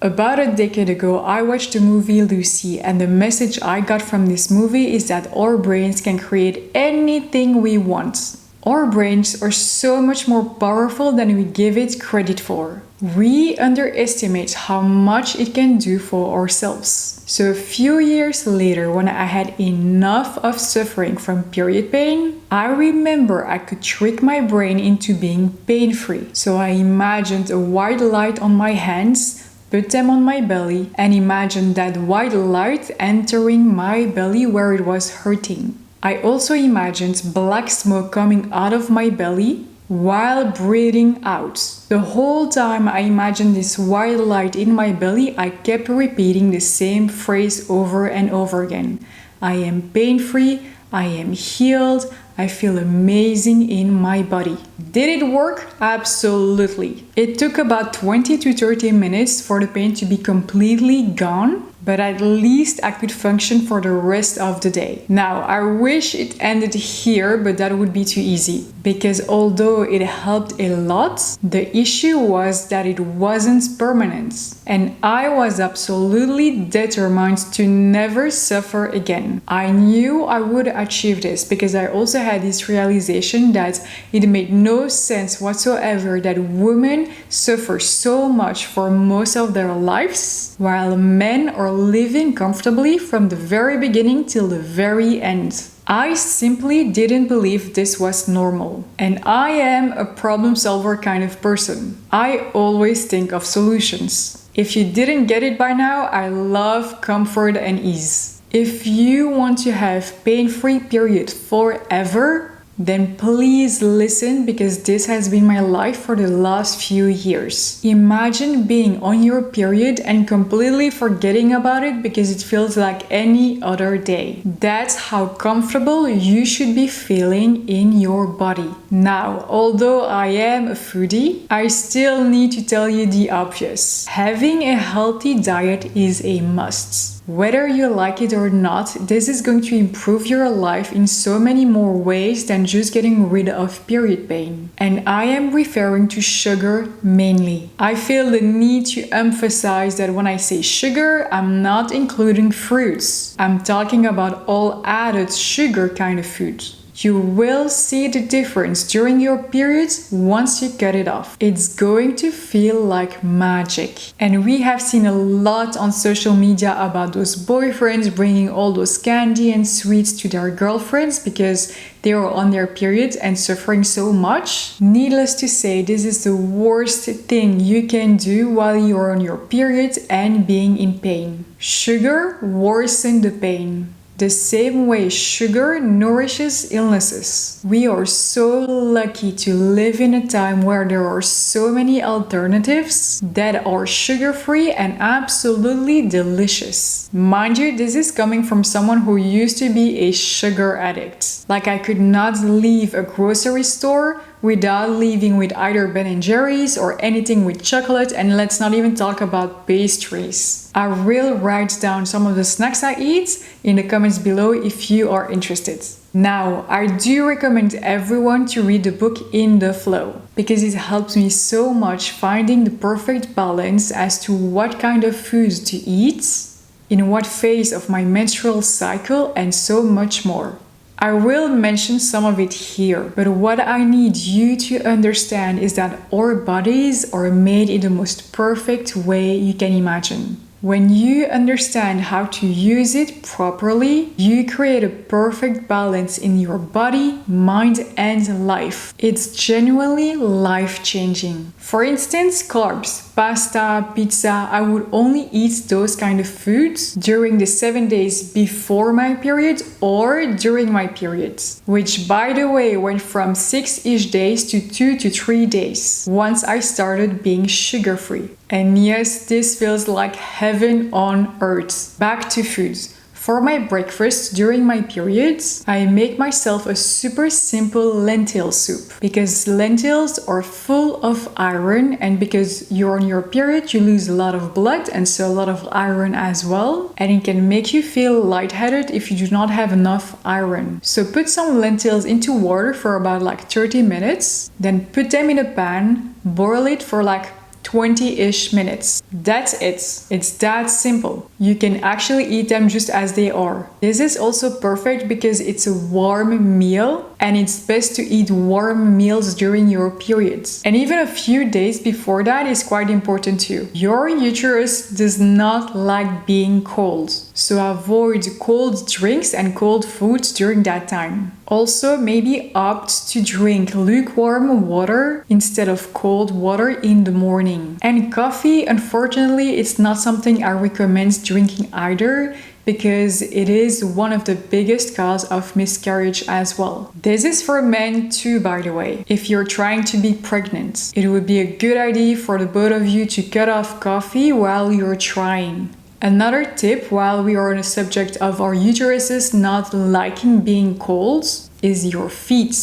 About a decade ago, I watched the movie Lucy, and the message I got from this movie is that our brains can create anything we want. Our brains are so much more powerful than we give it credit for. We underestimate how much it can do for ourselves. So a few years later, when I had enough of suffering from period pain, I remember I could trick my brain into being pain-free. So I imagined a white light on my hands, put them on my belly, and imagined that white light entering my belly where it was hurting. I also imagined black smoke coming out of my belly while breathing out. The whole time I imagined this white light in my belly, I kept repeating the same phrase over and over again. I am pain-free, I am healed, I feel amazing in my body. Did it work? Absolutely. It took about 20 to 30 minutes for the pain to be completely gone, but at least I could function for the rest of the day. Now, I wish it ended here, but that would be too easy. Because although it helped a lot, the issue was that it wasn't permanent. And I was absolutely determined to never suffer again. I knew I would achieve this because I also had this realization that it made no sense whatsoever that women suffer so much for most of their lives, while men are living comfortably from the very beginning till the very end. I simply didn't believe this was normal. And I am a problem solver kind of person. I always think of solutions. If you didn't get it by now, I love comfort and ease. If you want to have pain-free period forever, then please listen, because this has been my life for the last few years. Imagine being on your period and completely forgetting about it because it feels like any other day. That's how comfortable you should be feeling in your body. Now, although I am a foodie, I still need to tell you the obvious. Having a healthy diet is a must. Whether you like it or not, this is going to improve your life in so many more ways than just getting rid of period pain. And I am referring to sugar mainly. I feel the need to emphasize that when I say sugar, I'm not including fruits. I'm talking about all added sugar kind of food. You will see the difference during your periods once you cut it off. It's going to feel like magic. And we have seen a lot on social media about those boyfriends bringing all those candy and sweets to their girlfriends because they are on their periods and suffering so much. Needless to say, this is the worst thing you can do while you're on your period and being in pain. Sugar worsens the pain. The same way sugar nourishes illnesses. We are so lucky to live in a time where there are so many alternatives that are sugar-free and absolutely delicious. Mind you, this is coming from someone who used to be a sugar addict. Like, I could not leave a grocery store without leaving with either Ben & Jerry's or anything with chocolate, and let's not even talk about pastries. I will write down some of the snacks I eat in the comments below if you are interested. Now, I do recommend everyone to read the book In the Flow because it helps me so much finding the perfect balance as to what kind of foods to eat, in what phase of my menstrual cycle, and so much more. I will mention some of it here, but what I need you to understand is that our bodies are made in the most perfect way you can imagine. When you understand how to use it properly, you create a perfect balance in your body, mind, and life. It's genuinely life-changing. For instance, carbs, pasta, pizza, I would only eat those kind of foods during the 7 days before my period or during my period, which, by the way, went from 6-ish days to 2 to 3 days once I started being sugar-free. And yes, this feels like heaven on earth. Back to foods. For my breakfast during my periods, I make myself a super simple lentil soup because lentils are full of iron, and because you're on your period, you lose a lot of blood and so a lot of iron as well, and it can make you feel lightheaded if you do not have enough iron. So put some lentils into water for about 30 minutes, then put them in a pan, boil it for 20-ish minutes. That's it. It's that simple. You can actually eat them just as they are. This is also perfect because it's a warm meal and it's best to eat warm meals during your periods. And even a few days before that is quite important too. Your uterus does not like being cold, so avoid cold drinks and cold foods during that time. Also, maybe opt to drink lukewarm water instead of cold water in the morning. And coffee, unfortunately, it's not something I recommend drinking either, because it is one of the biggest cause of miscarriage as well. This is for men too, by the way. If you're trying to be pregnant, it would be a good idea for the both of you to cut off coffee while you're trying. Another tip, while we are on the subject of our uteruses not liking being cold, is your feet.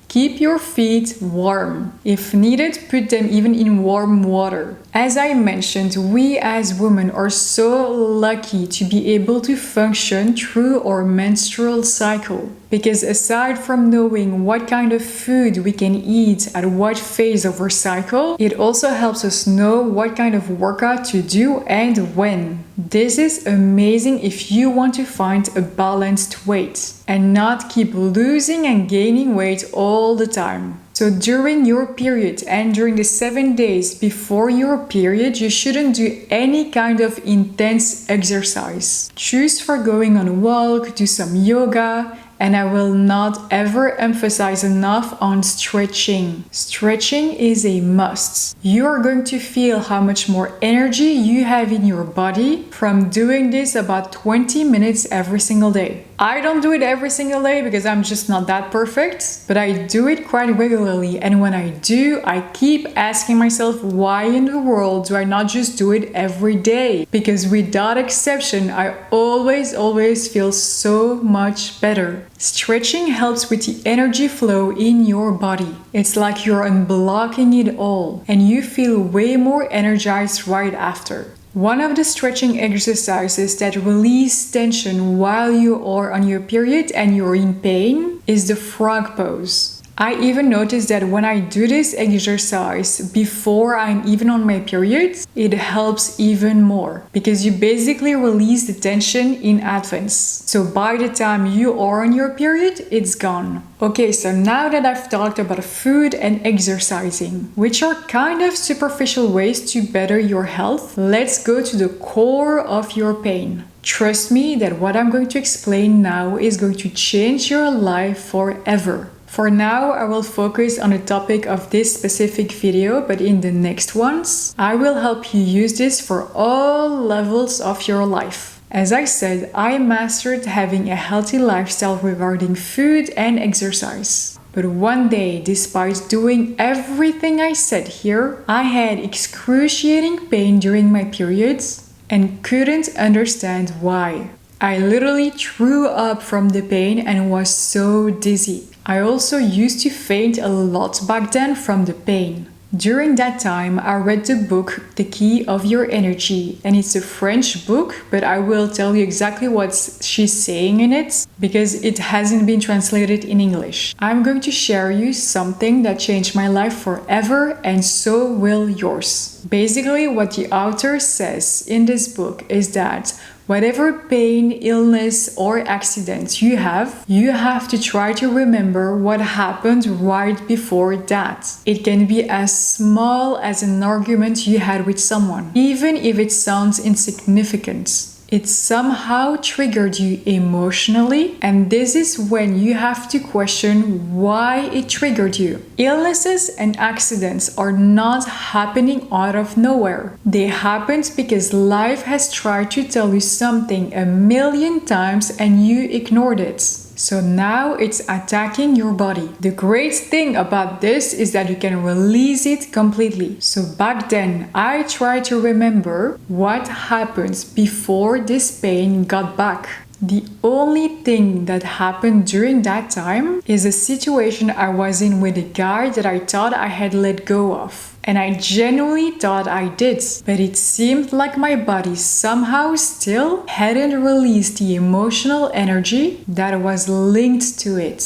Keep your feet warm. If needed, put them even in warm water. As I mentioned, we as women are so lucky to be able to function through our menstrual cycle. Because aside from knowing what kind of food we can eat at what phase of our cycle, it also helps us know what kind of workout to do and when. This is amazing if you want to find a balanced weight and not keep losing and gaining weight all the time. So during your period and during the 7 days before your period, you shouldn't do any kind of intense exercise. Choose for going on a walk, do some yoga, and I will not ever emphasize enough on stretching. Stretching is a must. You are going to feel how much more energy you have in your body from doing this about 20 minutes every single day. I don't do it every single day because I'm just not that perfect, but I do it quite regularly, and when I do, I keep asking myself, why in the world do I not just do it every day? Because without exception, I always feel so much better. Stretching helps with the energy flow in your body. It's like you're unblocking it all, and you feel way more energized right after. One of the stretching exercises that release tension while you are on your period and you're in pain is the frog pose. I even noticed that when I do this exercise before I'm even on my period, it helps even more because you basically release the tension in advance. So by the time you are on your period, it's gone. Okay, so now that I've talked about food and exercising, which are kind of superficial ways to better your health, let's go to the core of your pain. Trust me that what I'm going to explain now is going to change your life forever. For now, I will focus on the topic of this specific video, but in the next ones, I will help you use this for all levels of your life. As I said, I mastered having a healthy lifestyle regarding food and exercise. But one day, despite doing everything I said here, I had excruciating pain during my periods and couldn't understand why. I literally threw up from the pain and was so dizzy. I also used to faint a lot back then from the pain. During that time, I read the book The Key of Your Energy, and it's a French book, but I will tell you exactly what she's saying in it because it hasn't been translated in English. I'm going to share you something that changed my life forever, and so will yours. Basically, what the author says in this book is that whatever pain, illness, or accident you have to try to remember what happened right before that. It can be as small as an argument you had with someone, even if it sounds insignificant. It somehow triggered you emotionally, and this is when you have to question why it triggered you. Illnesses and accidents are not happening out of nowhere. They happened because life has tried to tell you something a million times and you ignored it. So now it's attacking your body. The great thing about this is that you can release it completely. So back then, I tried to remember what happened before this pain got back. The only thing that happened during that time is a situation I was in with a guy that I thought I had let go of. And I genuinely thought I did, but it seemed like my body somehow still hadn't released the emotional energy that was linked to it.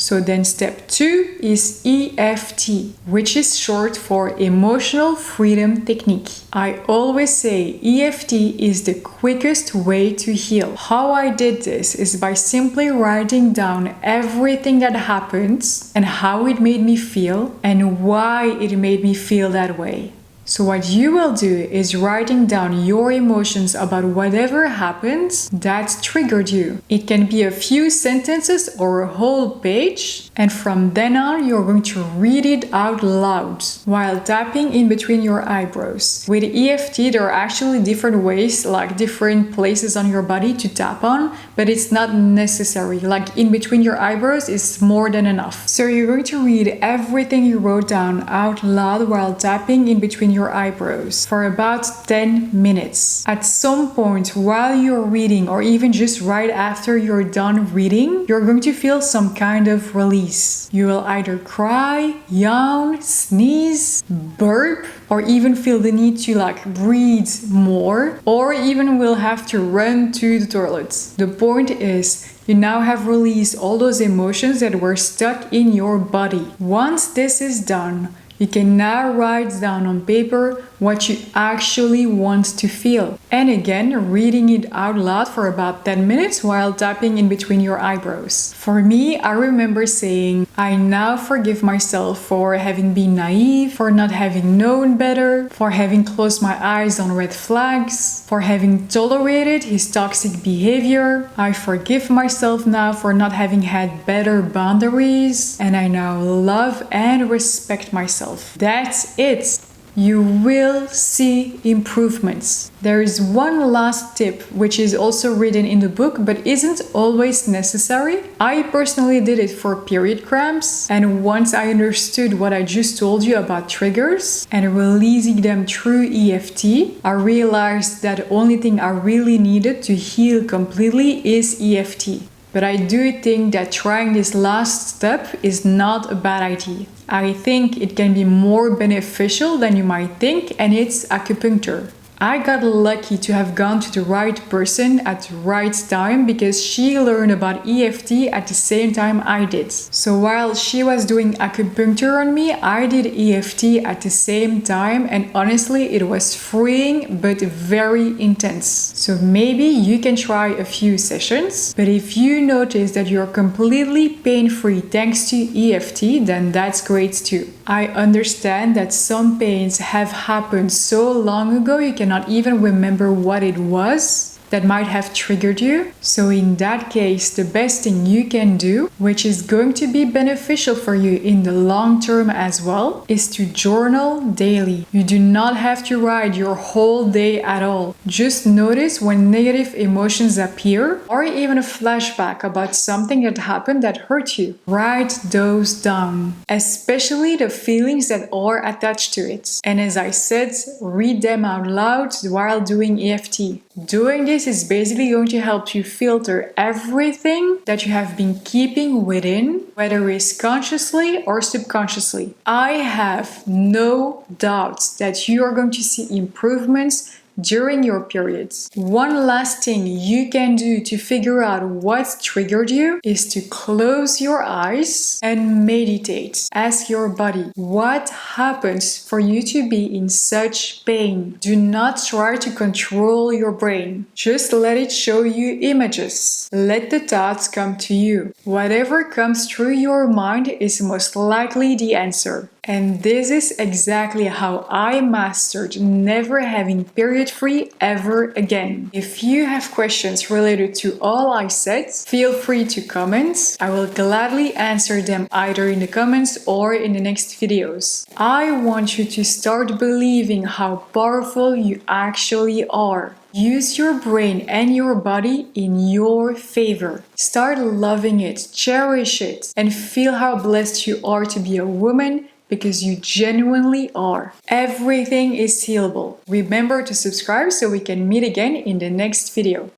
So then step 2 is EFT, which is short for Emotional Freedom Technique. I always say EFT is the quickest way to heal. How I did this is by simply writing down everything that happened and how it made me feel and why it made me feel that way. So what you will do is writing down your emotions about whatever happens that triggered you. It can be a few sentences or a whole page, and from then on you're going to read it out loud while tapping in between your eyebrows. With EFT there are actually different ways, like different places on your body to tap on, but it's not necessary. Like in between your eyebrows is more than enough. So you're going to read everything you wrote down out loud while tapping in between your eyebrows for about 10 minutes. At some point while you're reading, or even just right after you're done reading, you're going to feel some kind of release. You will either cry, yawn, sneeze, burp, or even feel the need to breathe more, or even will have to run to the toilet. The point is, you now have released all those emotions that were stuck in your body. Once this is done, you can now write down on paper what you actually want to feel. And again, reading it out loud for about 10 minutes while tapping in between your eyebrows. For me, I remember saying, I now forgive myself for having been naive, for not having known better, for having closed my eyes on red flags, for having tolerated his toxic behavior. I forgive myself now for not having had better boundaries, and I now love and respect myself. That's it. You will see improvements. There is one last tip which is also written in the book but isn't always necessary. I personally did it for period cramps, and once I understood what I just told you about triggers and releasing them through EFT, I realized that the only thing I really needed to heal completely is EFT. But I do think that trying this last step is not a bad idea. I think it can be more beneficial than you might think, and it's acupuncture. I got lucky to have gone to the right person at the right time because she learned about EFT at the same time I did. So while she was doing acupuncture on me, I did EFT at the same time, and honestly it was freeing but very intense. So maybe you can try a few sessions, but if you notice that you're completely pain-free thanks to EFT, then that's great too. I understand that some pains have happened so long ago you cannot even remember what it was that might have triggered you. So in that case, the best thing you can do, which is going to be beneficial for you in the long term as well, is to journal daily. You do not have to write your whole day at all. Just notice when negative emotions appear, or even a flashback about something that happened that hurt you. Write those down, especially the feelings that are attached to it. And as I said, read them out loud while doing EFT. Doing this is basically going to help you filter everything that you have been keeping within, whether it's consciously or subconsciously. I have no doubts that you are going to see improvements during your periods. One last thing you can do to figure out what triggered you is to close your eyes and meditate. Ask your body, what happens for you to be in such pain? Do not try to control your brain. Just let it show you images. Let the thoughts come to you. Whatever comes through your mind is most likely the answer. And this is exactly how I mastered never having period free ever again. If you have questions related to all I said, feel free to comment. I will gladly answer them either in the comments or in the next videos. I want you to start believing how powerful you actually are. Use your brain and your body in your favor. Start loving it, cherish it, and feel how blessed you are to be a woman, because you genuinely are. Everything is healable. Remember to subscribe so we can meet again in the next video.